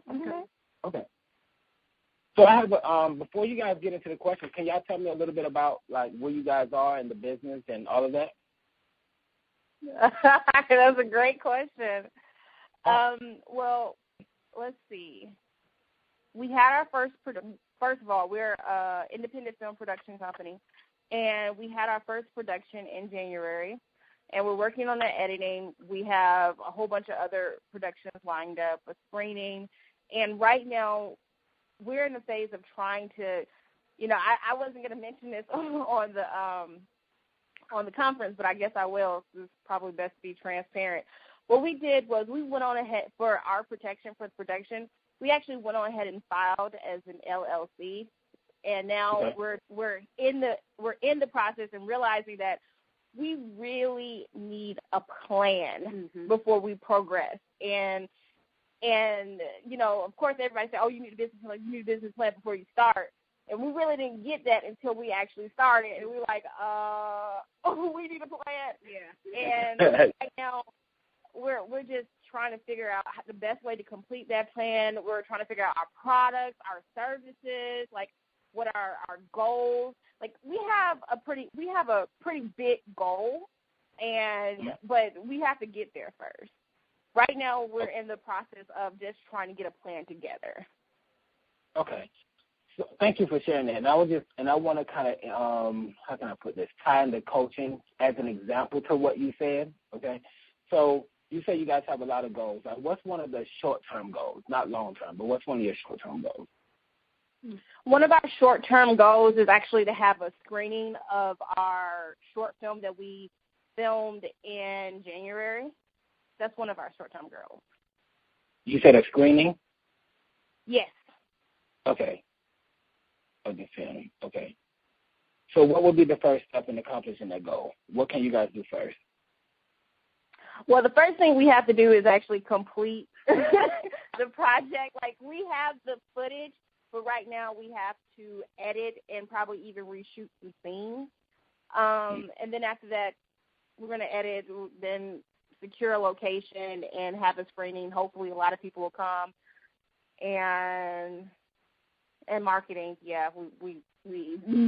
Okay. Okay. So I have before you guys get into the questions, can y'all tell me a little bit about like where you guys are in the business and all of that? That's a great question. Well, let's see. We had our first of all, we're an independent film production company, and we had our first production in January, and we're working on the editing. We have a whole bunch of other productions lined up, a screening, and right now we're in the phase of trying to, I wasn't going to mention this on the conference, but I guess I will. It's probably best to be transparent. What we did was we went on ahead for our protection for the production. We actually went on ahead and filed as an LLC, and now we're in the process and realizing that we really need a plan before we progress. And of course, everybody said, "Oh, you need a business plan. You need a business plan before you start." And we really didn't get that until we actually started, and we were like, we need a plan. Yeah. And right now, we're just trying to figure out the best way to complete that plan. We're trying to figure out our products, our services, like what are our goals. Like we have a pretty big goal, but we have to get there first. Right now, we're in the process of just trying to get a plan together. Okay. So thank you for sharing that. And I want to kind of, how can I put this, tie in the coaching as an example to what you said, okay? So you say you guys have a lot of goals. What's one of the short-term goals, not long-term, but what's one of your short-term goals? One of our short-term goals is actually to have a screening of our short film that we filmed in January. That's one of our short-term goals. You said a screening? Yes. Okay. Okay. So what would be the first step in accomplishing that goal? What can you guys do first? Well, the first thing we have to do is actually complete the project. Like, we have the footage, but right now we have to edit and probably even reshoot some scenes. And then after that, we're going to edit, then secure a location and have a screening. Hopefully a lot of people will come. And marketing, yeah, we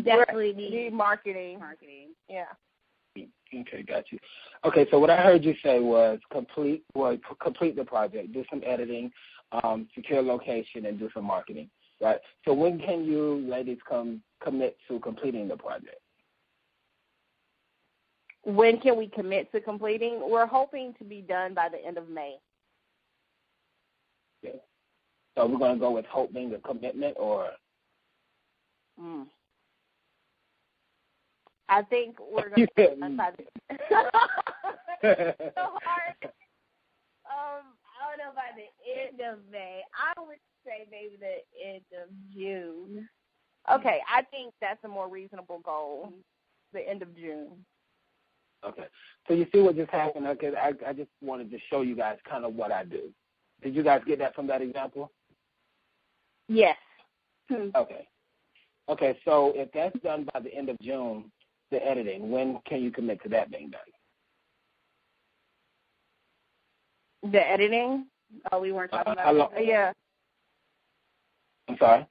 definitely need marketing. Yeah. Okay, got you. Okay, so what I heard you say was complete the project, do some editing, secure location, and do some marketing, right? So when can you ladies commit to completing the project? When can we commit to completing? We're hoping to be done by the end of May. Okay. So we're going to go with hope being the commitment, or? I think we're going to be done by the so hard. I don't know, by the end of May. I would say maybe the end of June. Okay, I think that's a more reasonable goal, the end of June. Okay. So you see what just happened? Okay, I just wanted to show you guys kind of what I do. Did you guys get that from that example? Yes. Okay, so if that's done by the end of June, the editing, when can you commit to that being done? The editing? Oh, we weren't talking about it. Yeah. I'm sorry?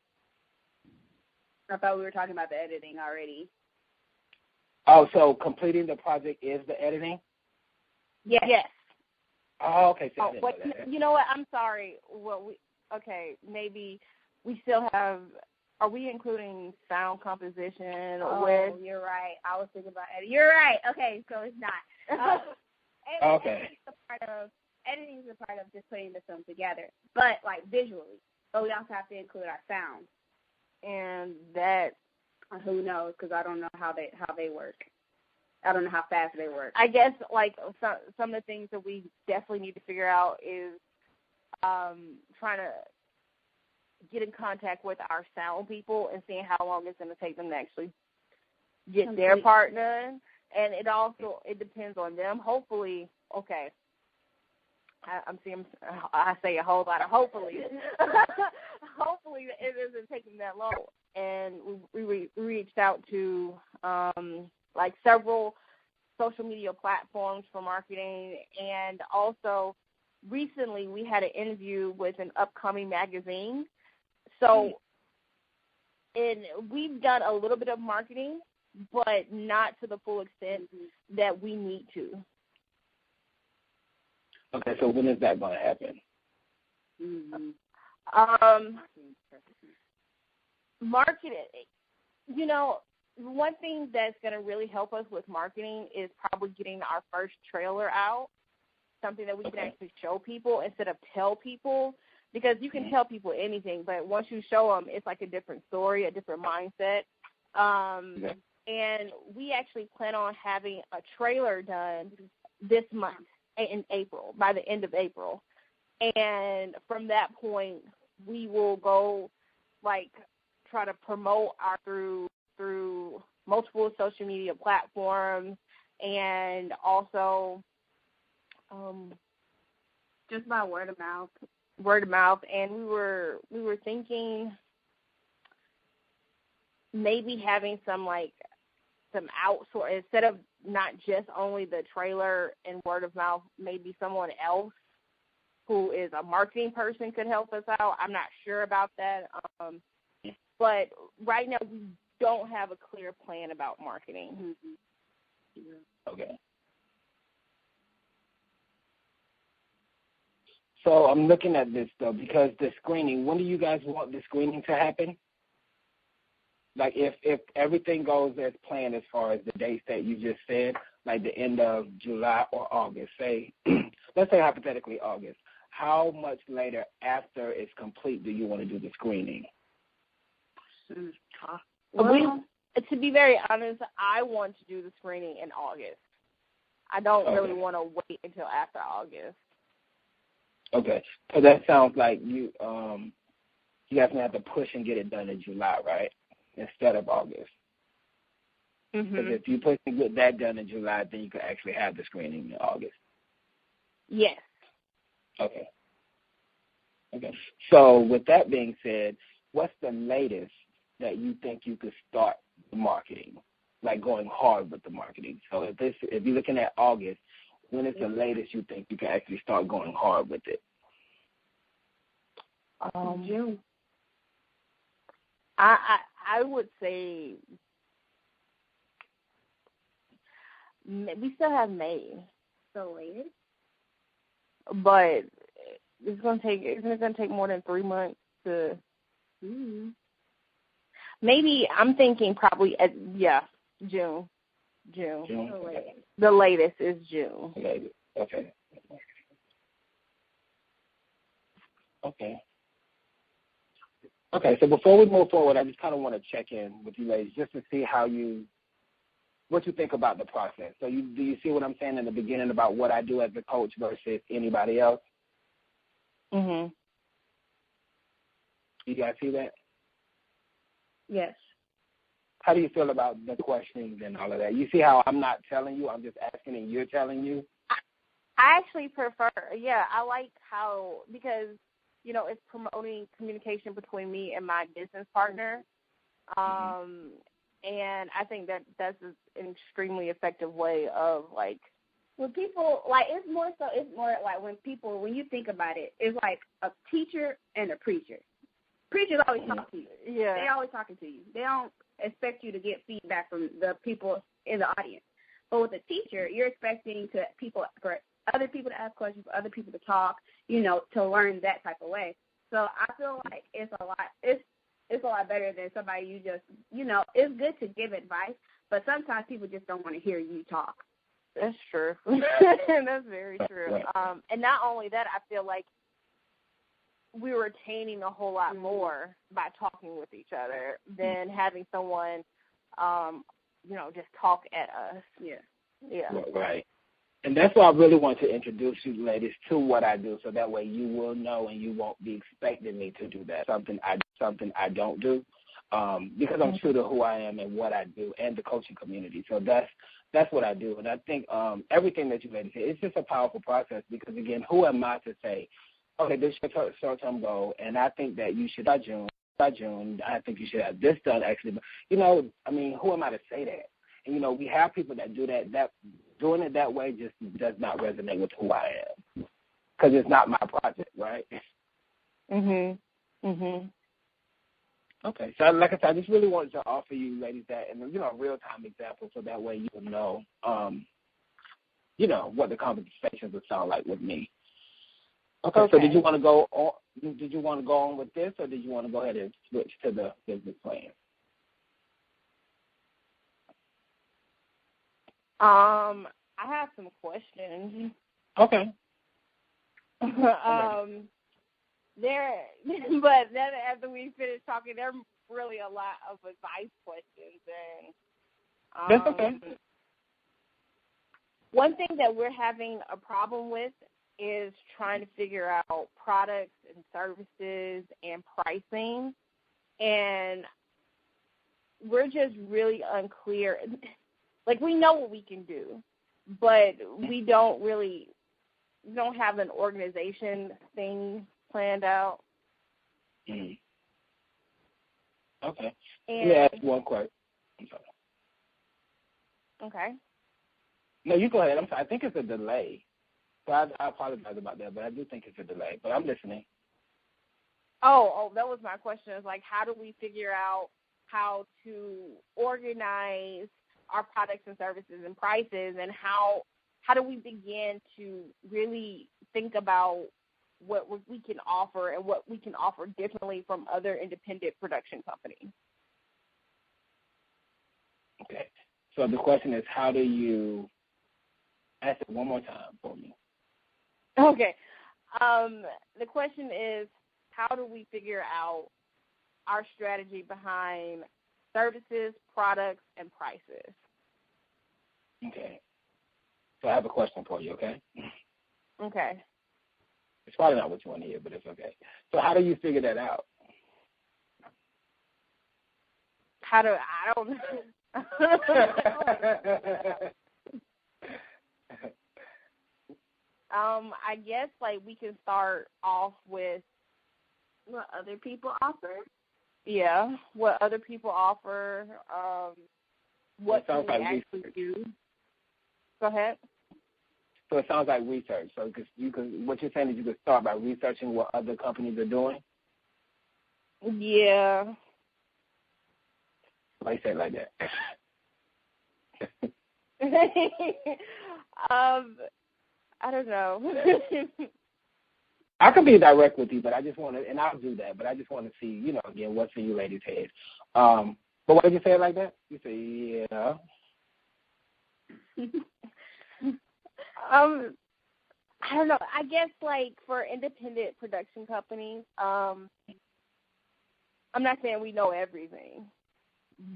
I thought we were talking about the editing already. Oh, so completing the project is the editing? Yes. Oh, okay. So you know what? I'm sorry. Well, maybe we still have. Are we including sound composition? You're right. I was thinking about editing. You're right. Okay, so it's not. Okay. Editing is a part of just putting the film together, but like visually. So we also have to include our sound. And that, who knows? Because I don't know how they work. I don't know how fast they work. I guess like some of the things that we definitely need to figure out is trying to get in contact with our sound people and seeing how long it's going to take them to actually get their part done. And it depends on them. Hopefully, okay. I say a whole lot of hopefully. Hopefully it isn't taking that long. And we reached out to like several social media platforms for marketing, and also recently we had an interview with an upcoming magazine. So and we've done a little bit of marketing, but not to the full extent that we need to. Okay, so when is that going to happen? Marketing, you know, one thing that's going to really help us with marketing is probably getting our first trailer out, something that we can actually show people instead of tell people, because you can tell people anything, but once you show them, it's like a different story, a different mindset. And we actually plan on having a trailer done this month in April, by the end of April. And from that point, we will go, like, try to promote our through multiple social media platforms, and also just by word of mouth. And we were thinking maybe having some outsource, instead of not just only the trailer and word of mouth, maybe someone else who is a marketing person could help us out. I'm not sure about that. But right now we don't have a clear plan about marketing. Okay. So I'm looking at this, though, because the screening, when do you guys want the screening to happen? Like, if everything goes as planned as far as the dates that you just said, like the end of July or August, let's say hypothetically August, how much later after it's complete do you want to do the screening? Well, to be very honest, I want to do the screening in August. I don't really want to wait until after August. Okay, so that sounds like you guys may have to push and get it done in July, right, instead of August. Because if you push and get that done in July, then you could actually have the screening in August. Yes. Okay. So with that being said, what's the latest that you think you could start the marketing, like going hard with the marketing? So if you're looking at August, when is the latest you think you can actually start going hard with it? June. I would say we still have May. So late. But it's gonna take more than 3 months to. Maybe I'm thinking probably June. The latest is June. Okay. So before we move forward, I just kind of want to check in with you ladies just to see what you think about the process. So do you see what I'm saying in the beginning about what I do as a coach versus anybody else? Mhm. You guys see that? Yes. How do you feel about the questions and all of that? You see how I'm not telling you, I'm just asking and you're telling you? I actually prefer, I like how, because, you know, it's promoting communication between me and my business partner. And I think that's an extremely effective way of, like, when people, like, it's more like when you think about it, it's like a teacher and a preacher. Preachers always talk to you. Yeah. They're always talking to you. They don't expect you to get feedback from the people in the audience. But with a teacher, you're expecting for other people to ask questions, for other people to talk, you know, to learn that type of way. So I feel like it's a lot better than somebody you just, you know, it's good to give advice, but sometimes people just don't want to hear you talk. That's true. That's very true. And not only that, I feel like we're retaining a whole lot more by talking with each other than having someone, you know, just talk at us. Yeah. Right. And that's why I really want to introduce you ladies to what I do, so that way you will know and you won't be expecting me to do that. Something I don't do, because I'm true to who I am and what I do and the coaching community. So that's what I do. And I think everything that you ladies say, it's just a powerful process, because, again, who am I to say, okay, this is your short-term goal, and I think that you should, by June, I think you should have this done, actually. But, you know, I mean, who am I to say that? And, you know, we have people that do that doing it that way just does not resonate with who I am. because it's not my project, right? Okay, so like I said, I just really wanted to offer you ladies that, and a real-time example, so that way you will know, what the conversations would sound like with me. Okay. So did you want to go on? Did you want to go on with this, or did you want to go ahead and switch to the business plan? I have some questions. Okay. But then after we finish talking, there are really a lot of advice questions, and that's okay. One thing that we're having a problem with is trying to figure out products and services and pricing, and we're just really unclear. Like, we know what we can do, but we don't have an organization thing planned out. Okay. And, let me ask one question. I'm sorry. Okay. No, you go ahead. I'm sorry. I think it's a delay. So I apologize about that, but I do think it's a delay. But I'm listening. Oh, that was my question. Is like, how do we figure out how to organize our products and services and prices, and how do we begin to really think about what we can offer and what we can offer differently from other independent production companies? Okay. So the question is, how do you ask it one more time for me? Okay. The question is, how do we figure out our strategy behind services, products, and prices? Okay. So I have a question for you, okay? Okay. It's probably not what you want to hear, but it's okay. So how do you figure that out? I don't know. I guess, like, we can start off with what other people offer. Yeah, what other people offer, what can we actually do. Go ahead. So it sounds like research. So what you're saying is you could start by researching what other companies are doing? Yeah. Why you say it like that? I don't know. I can be direct with you, but I just want to, and I'll do that, but I just want to see, again, what's in you ladies' head. But why did you say it like that? You say, yeah. I don't know. I guess, like, for independent production companies, I'm not saying we know everything,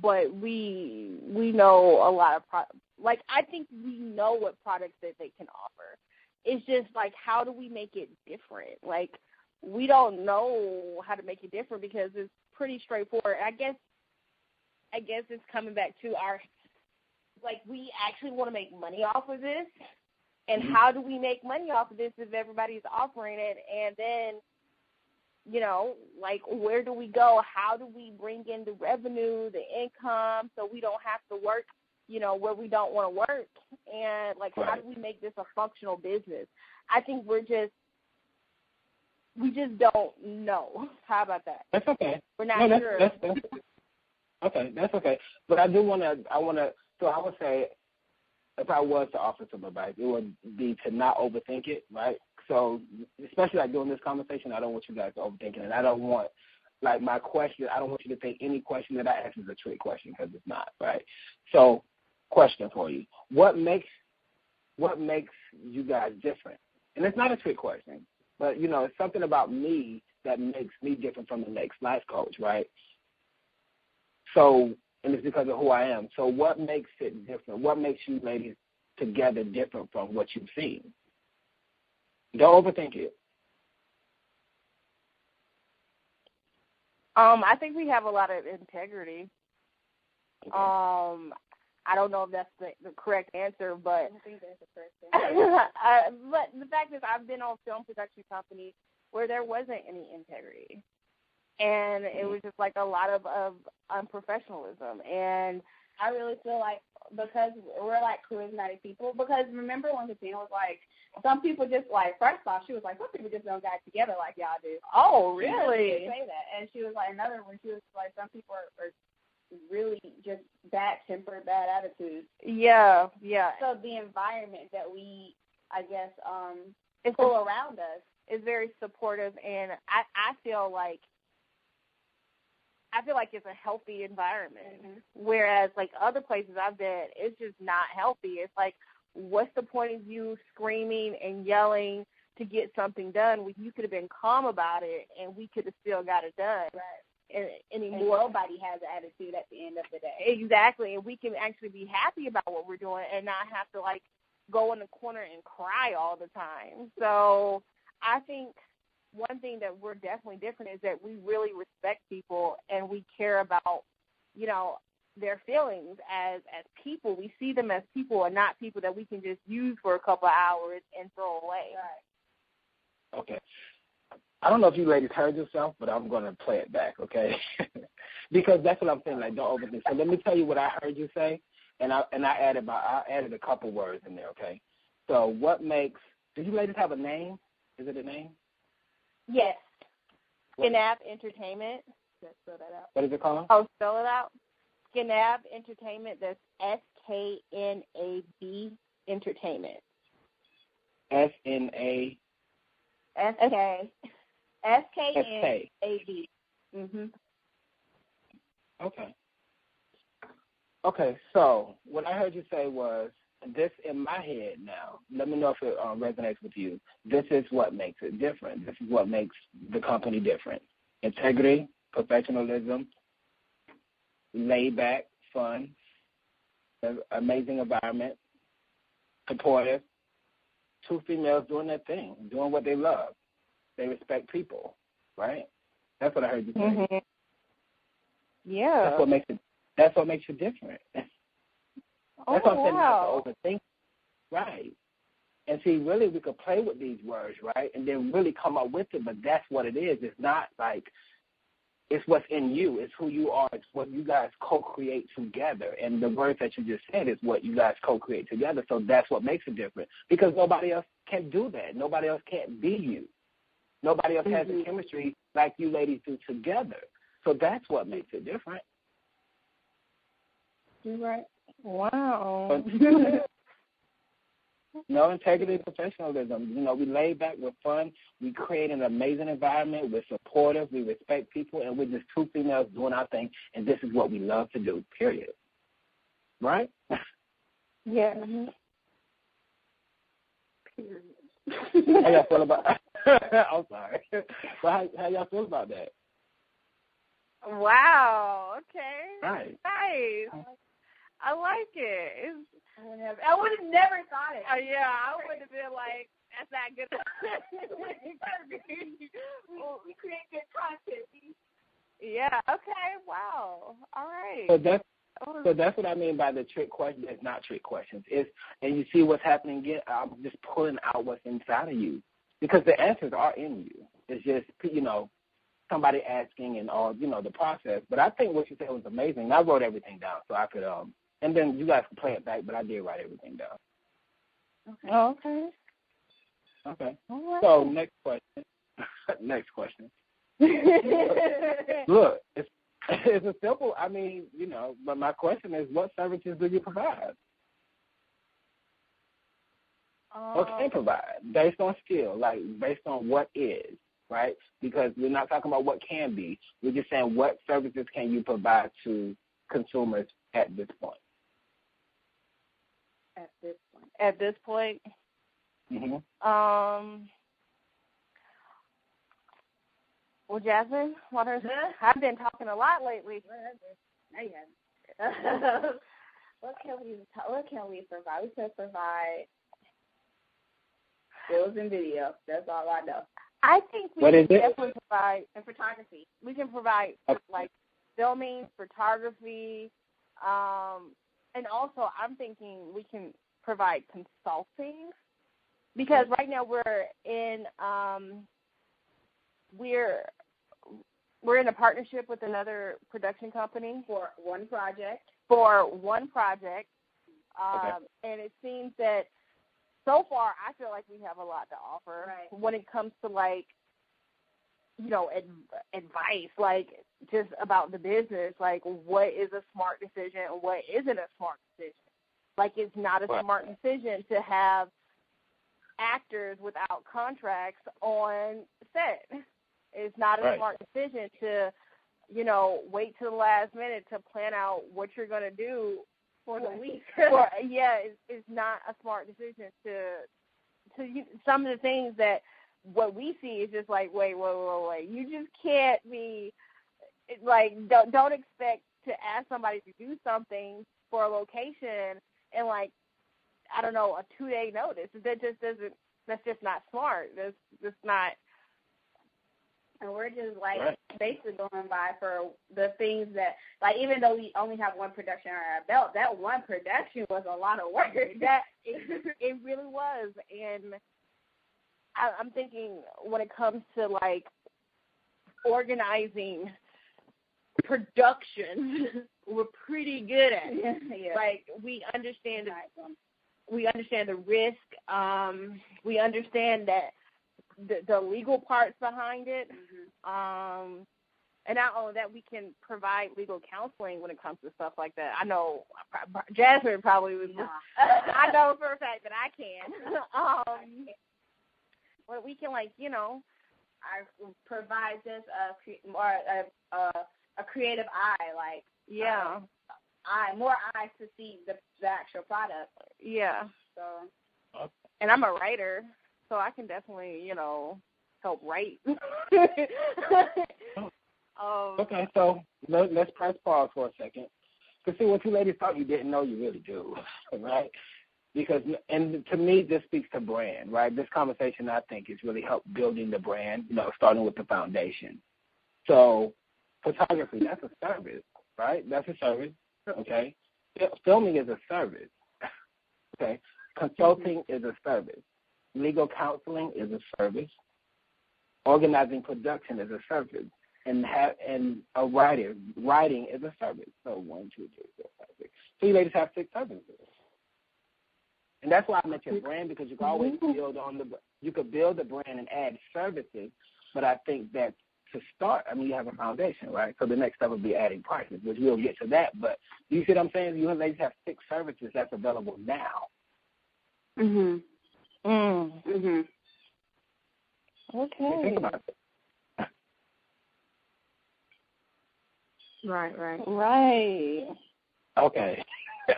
but we know a lot of I think we know what products that they can offer. It's just, like, how do we make it different? Like, we don't know how to make it different because it's pretty straightforward. I guess it's coming back to we actually want to make money off of this. And how do we make money off of this if everybody's offering it? And then, where do we go? How do we bring in the revenue, the income, so we don't have to work, where we don't want to work? And, how do we make this a functional business? I think we just don't know. How about that? That's okay. We're not sure. That's okay, that's okay. But I would say, if I was to offer some advice, it would be to not overthink it, right? So, especially during this conversation, I don't want you guys to overthink it, and I don't want, my question, I don't want you to think any question that I ask is a trick question, because it's not, right? So, question for you: What makes you guys different? And it's not a trick question, but it's something about me that makes me different from the next life coach, right? So. And it's because of who I am. So what makes it different? What makes you ladies together different from what you've seen? Don't overthink it. I think we have a lot of integrity. Okay. I don't know if that's the correct answer, but I think that's the correct answer. But the fact is, I've been on film production companies where there wasn't any integrity. And it was just a lot of unprofessionalism. And I really feel like, because we're charismatic people, because remember when Katina was some people just like, first off, she was like, some people just don't got together like y'all do. Oh, really? She say that. And she was like, another one, she was like, some people are really just bad-tempered, bad attitudes. Yeah. So the environment that we, I guess, pull around us is very supportive, and I feel like it's a healthy environment. Mm-hmm. Whereas like other places I've been, it's just not healthy. It's like, what's the point of you screaming and yelling to get something done when you could have been calm about it and we could have still got it done? Right. And nobody has an attitude at the end of the day. Exactly. And we can actually be happy about what we're doing and not have to like go in the corner and cry all the time. So I think one thing that we're definitely different is that we really respect people and we care about, you know, their feelings as people. We see them as people and not people that we can just use for a couple of hours and throw away. Right. Okay. I don't know if you ladies heard yourself, but I'm going to play it back, okay? Because that's what I'm saying, like, don't overthink. So let me tell you what I heard you say, and I added a couple words in there, okay? So what makes – do you ladies have a name? Is it a name? Yes. Skinab Entertainment. Let's spell that out. What is it called? Oh, spell it out. Skinab Entertainment. That's SKNAB Entertainment. SNA. SKNAB. Mhm. Okay. So what I heard you say was this in my head now. Let me know if it resonates with you. This is what makes it different. This is what makes the company different. Integrity, professionalism, laid back, fun, amazing environment, supportive, two females doing their thing, doing what they love. They respect people, right? That's what I heard you say. Mm-hmm. Yeah. That's what makes you different. That's what I'm saying, not to overthink. Right. And see, really, we could play with these words, right, and then really come up with it, but that's what it is. It's not like it's what's in you. It's who you are. It's what you guys co-create together. And the words that you just said is what you guys co-create together. So that's what makes it different because nobody else can do that. Nobody else can't be you. Nobody else has the chemistry like you ladies do together. So that's what makes it different. You're right. Wow. No integrity, professionalism. You know, we lay back, we're fun, we create an amazing environment, we're supportive, we respect people, and we're just two females doing our thing, and this is what we love to do, period. Right? Yeah. Period. How y'all feel about I'm sorry. But how y'all feel about that? Wow. Okay. Right. Nice. I like it. I would have never thought it. Yeah, I would have been like, that's not good. We create good content. Yeah. Okay. Wow. All right. So that's what I mean by the trick question. It's not trick questions. And you see what's happening again. I'm just pulling out what's inside of you because the answers are in you. It's just somebody asking and all the process. But I think what you said was amazing. I wrote everything down so I could and then you guys can play it back. But I did write everything down. Okay. Oh, okay. Okay. All right. So next question. Look, it's a simple. I mean, but my question is, what services do you provide? Or can provide based on skill, like based on what is, right? Because we're not talking about what can be. We're just saying what services can you provide to consumers at this point. At this point. Mm-hmm. Well, Jasmine, I've been talking a lot lately. What can we provide? We can provide stills and video. That's all I know. I think we can definitely provide and photography. We can provide like filming, photography, and also I'm thinking we can provide consulting because right now we're in a partnership with another production company for one project. Okay. And it seems that so far, I feel like we have a lot to offer when it comes to, like, you know, advice, like, just about the business, like, what is a smart decision and what isn't a smart decision. Like, it's not a smart decision to have actors without contracts on set. It's not a smart decision to, you know, wait till the last minute to plan out what you're going to do for the week. It's not a smart decision to some of the things that what we see is just like, wait. You just can't be, like, don't expect to ask somebody to do something for a location and, like, I don't know, a 2-day notice. That just doesn't, that's just not smart. That's just not. And we're just, like, basically going by for the things that, like, even though we only have one production on our belt, that one production was a lot of work. That it really was. And I'm thinking when it comes to, like, organizing production, we're pretty good at it. Yeah. Like, we understand the risk. We understand that the legal parts behind it. And not only that, we can provide legal counseling when it comes to stuff like that. I know Jasmine probably would. I know for a fact that I can. But we can, like, you know, provide just a creative eye, like more eyes to see the actual product. Yeah. So. And I'm a writer, so I can definitely, you know, help write. Okay, so let's press pause for a second. Because, see, what you ladies thought you didn't know, you really do, right? Because, and to me, this speaks to brand, right? This conversation, I think, has really helped building the brand, you know, starting with the foundation. So photography, that's a service, right? That's a service, okay? Filming is a service, okay? Consulting is a service. Legal counseling is a service. Organizing production is a service. And writing is a service. So 1, 2, 3, 4, 5, 6. So you ladies have 6 services. And that's why I mentioned brand, because you can always you could build a brand and add services, but I think that to start, I mean, you have a foundation, right? So the next step would be adding prices, which we'll get to that. But do you see what I'm saying? You ladies have 6 services that's available now. Okay. Think about it. Right. Okay.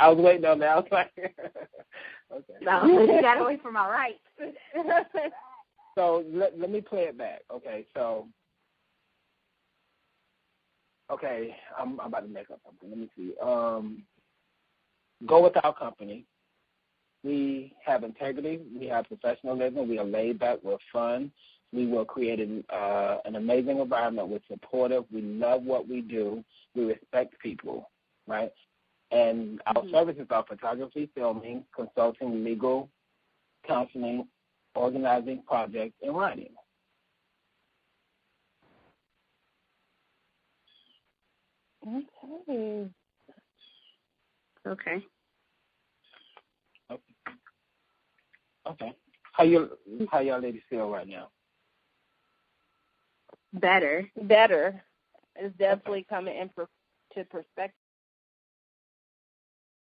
I was waiting on that. I was like, okay. No, you got to wait for my rights. So let me play it back. Okay, so, I'm about to make up something. Let me see. Go with our company. We have integrity. We have professionalism. We are laid back. We're fun. We will create an amazing environment. We're supportive. We love what we do. We respect people, right? And our services are photography, filming, consulting, legal, counseling, organizing projects, and writing. Okay. Okay. How y'all ladies feel right now? Better. It's definitely coming into perspective.